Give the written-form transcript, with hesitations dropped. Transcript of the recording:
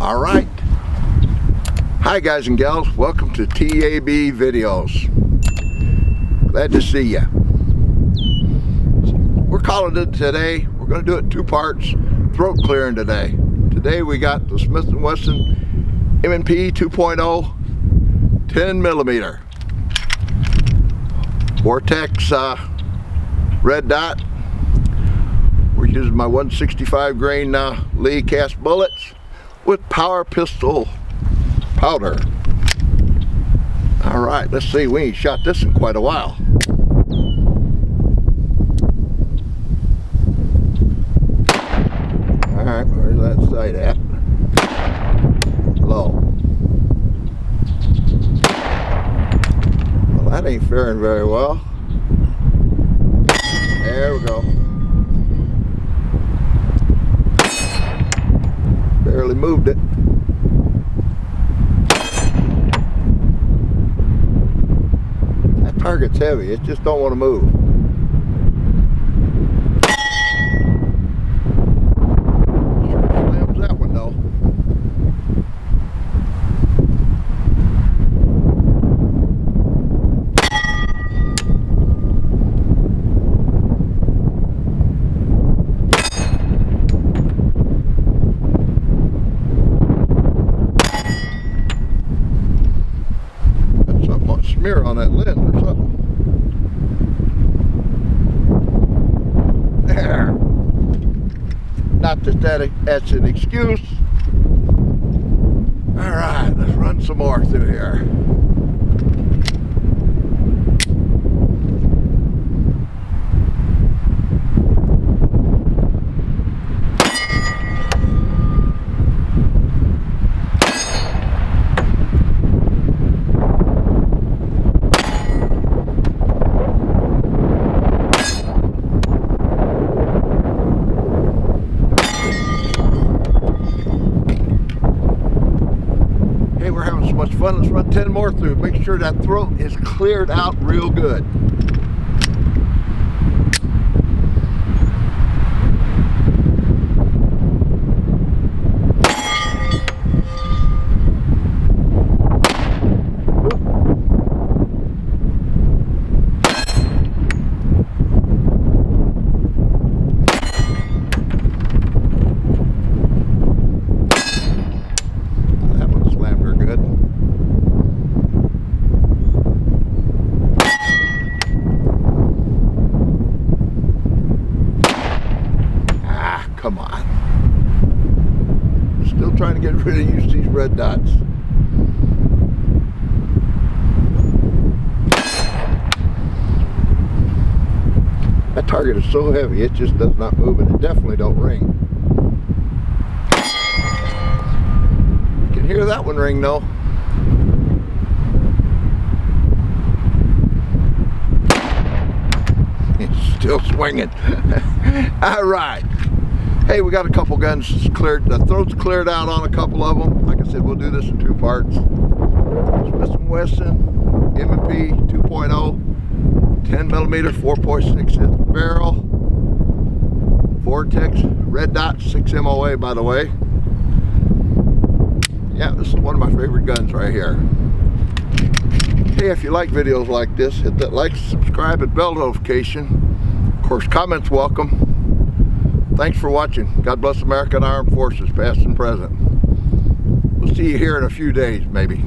All right. Hi guys and gals, welcome to T.A.B.Videos. Glad to see ya. We're calling it today. We're going to do it in two parts. Throat clearing today. Today we got the Smith & Wesson M&P 2.0 10 millimeter Vortex red dot. We're using my 165 grain Lee cast bullets with power pistol powder. All right, let's see. We ain't shot this in quite a while. All right, where's that sight at? Low. Well, that ain't faring very well. There we go. Barely moved it. That target's heavy. It just don't want to move. Sure slams that one though. Smear on that lens or something. There. Not that that's an excuse. All right, let's run some more through here. We're having so much fun. Let's run 10 more through. Make sure that throat is cleared out real good. Come on. Still trying to get rid of these red dots. That target is so heavy, it just does not move, and it definitely don't ring. You can hear that one ring though. It's still swinging. All right. Hey, we got a couple guns cleared. The throat's cleared out on a couple of them. Like I said, we'll do this in two parts. Smith & Wesson M&P 2.0 10 millimeter 4.6 barrel Vortex red dot 6 MOA, by the way. Yeah, this is one of my favorite guns right here. Hey, if you like videos like this, hit that like, subscribe, and bell notification. Of course, comments welcome. Thanks for watching. God bless American Armed Forces, past and present. We'll see you here in a few days, maybe.